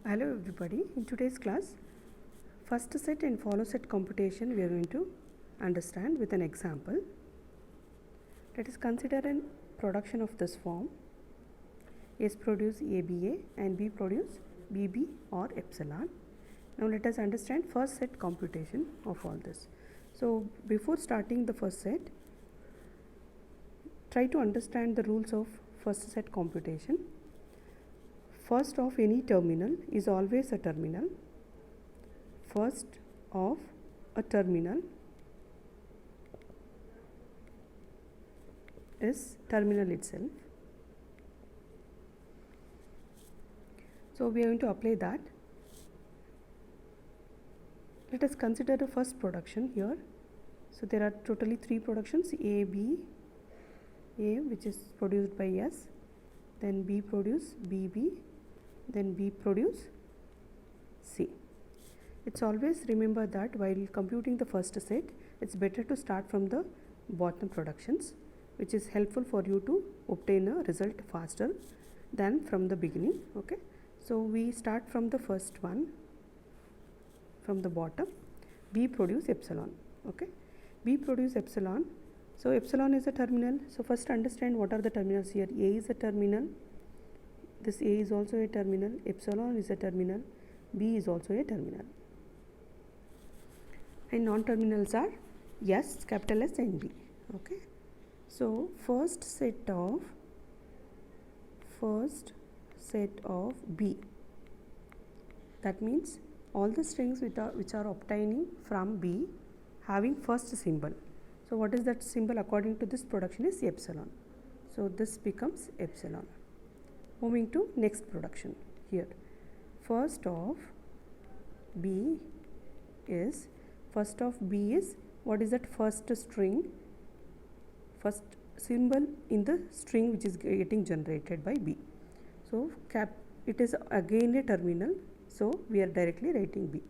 Hello everybody. In today's class, first set and follow set computation we are going to understand with an example. Let us consider a production of this form. S produce ABA and B produce BB or epsilon. Now let us understand first set computation of all this. So before starting the first set, try to understand the rules of first set computation. First of any terminal is always a terminal. First of a terminal is terminal itself. So we are going to apply that. Let us consider the first production here. So there are totally three productions: A, B, A which is produced by S, then B produce BB, then B produce C. It's always remember that while computing the first set, it's better to start from the bottom productions, which is helpful for you to obtain a result faster than from the beginning. Okay, so we start from the first one, from the bottom. B produce epsilon. Okay, B produce epsilon. So epsilon is a terminal. So first understand what are the terminals here. A is a terminal. This A is also a terminal. Epsilon is a terminal. B is also a terminal. And non-terminals are S, capital S and B. Okay. So first set of B. That means all the strings which are obtaining from B having first symbol. So what is that symbol according to this production is epsilon. So this becomes epsilon. Moving to next production here. First of B is what is that first string, first symbol in the string which is getting generated by B. So it is again a terminal. So we are directly writing B.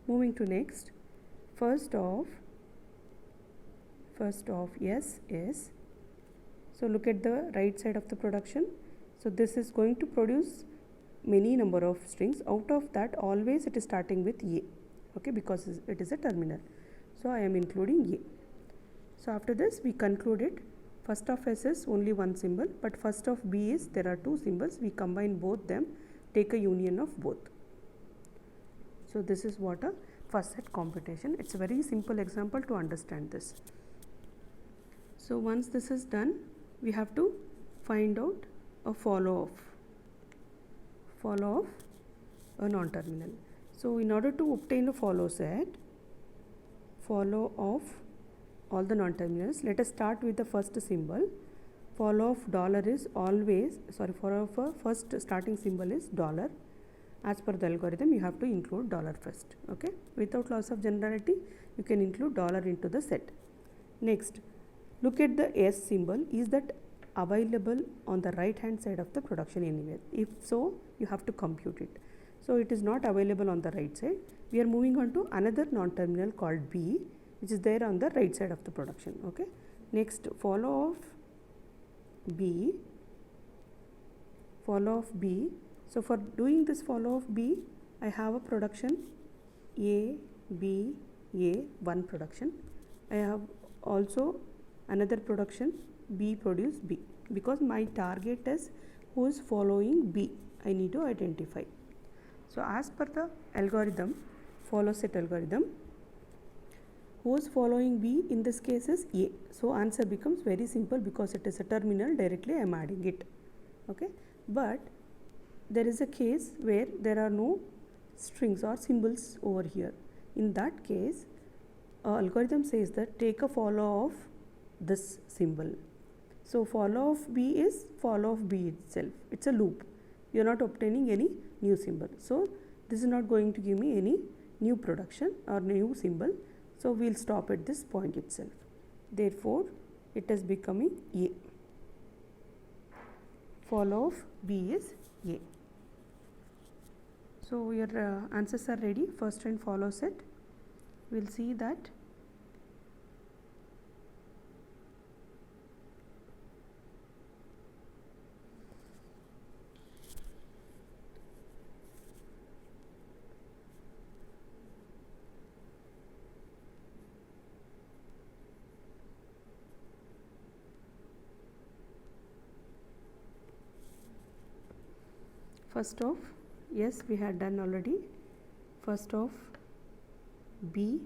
Moving to next. First of S is, so look at the right side of the production. So this is going to produce many number of strings. Out of that, always it is starting with A. Okay, because it is a terminal. So I am including A. So after this we concluded first of S is only one symbol, but first of B is there are two symbols. We combine both them, take a union of both. So this is what a first set computation. It's a very simple example to understand this. So once this is done, we have to find out a follow of a non-terminal. So in order to obtain a follow of all the non-terminals, let us start with the first symbol. Follow of dollar is always, follow of first starting symbol is dollar. As per the algorithm, you have to include dollar first. Okay, without loss of generality, you can include dollar into the set. Next, look at the S symbol. Is that available on the right hand side of the production anywhere? If so, you have to compute it. So it is not available on the right side. We are moving on to another non-terminal called B, which is there on the right side of the production. Okay, next, follow of B. So for doing this follow of B, I have a production A, B, A, one production. I have also another production B produce B, because my target is who is following B. I need to identify. So as per the algorithm, follow set algorithm, who is following B in this case is A. So answer becomes very simple because it is a terminal, directly I am adding it. Okay, but there is a case where there are no strings or symbols over here. In that case, algorithm says that take a follow of this symbol. So follow of B is follow of B itself. It's a loop. You are not obtaining any new symbol. So this is not going to give me any new production or new symbol. So we will stop at this point itself. Therefore, it is becoming A. Follow of B is A. So your answers are ready. First and follow set. We will see that. first of, yes, we had done already. First of B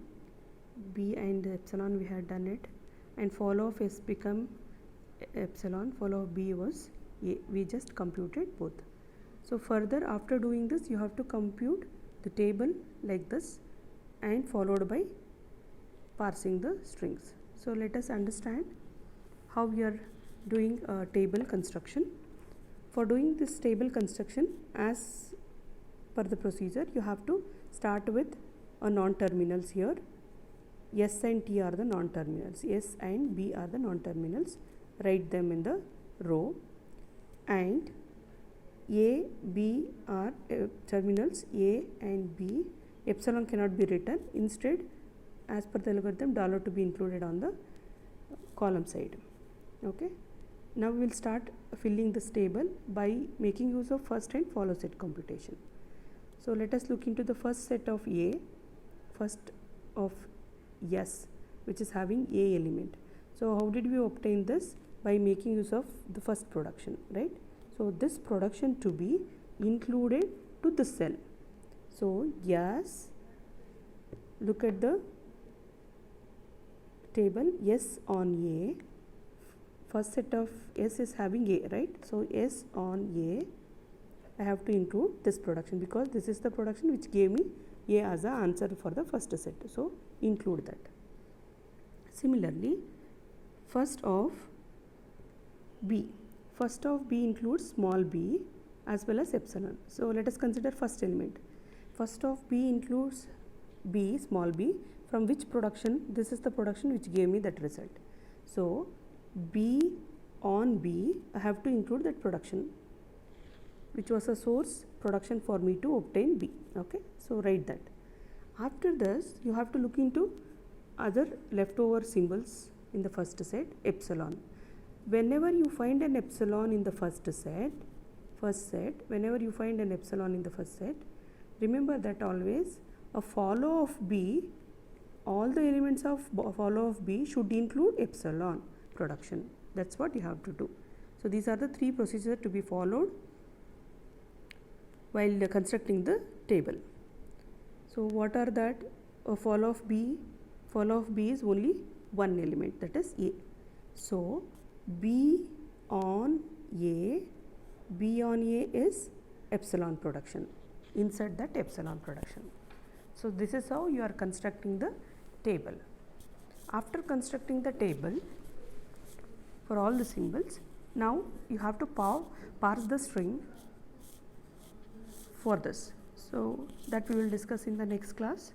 and epsilon we had done it, and follow of S become epsilon, follow of B was A. We just computed both. So further, after doing this, you have to compute the table like this and followed by parsing the strings. So let us understand how we are doing a table construction. For doing this table construction, as per the procedure, you have to start with a non-terminals here. S and T are the non-terminals. S and B are the non-terminals. Write them in the row. And A, B are terminals. A and B. Epsilon cannot be written. Instead, as per the algorithm, dollar to be included on the column side. Okay. Now we will start filling this table by making use of first and follow set computation. So let us look into the first set of A, first of S, which is having A element. So how did we obtain this? By making use of the first production, right? So this production to be included to the cell. So yes, look at the table, S on A. First set of S is having A, right? So S on A, I have to include this production because this is the production which gave me A as an answer for the first set. So include that. Similarly, first of B. First of B includes small b as well as epsilon. So let us consider first element. First of B includes B, small b, from which production? This is the production which gave me that result. So B on B, I have to include that production, which was a source production for me to obtain B. Okay, so write that. After this, you have to look into other leftover symbols in the first set, epsilon. Whenever you find an epsilon in the first set, whenever you find an epsilon in the first set, remember that always a follow of B, all the elements of follow of B should include epsilon production. That's what you have to do. So these are the three procedures to be followed while constructing the table. So what are that? A follow of B is only one element, that is A. So B on A is epsilon production. Insert that epsilon production. So this is how you are constructing the table. After constructing the table for all the symbols, now you have to parse the string for this. So that we will discuss in the next class.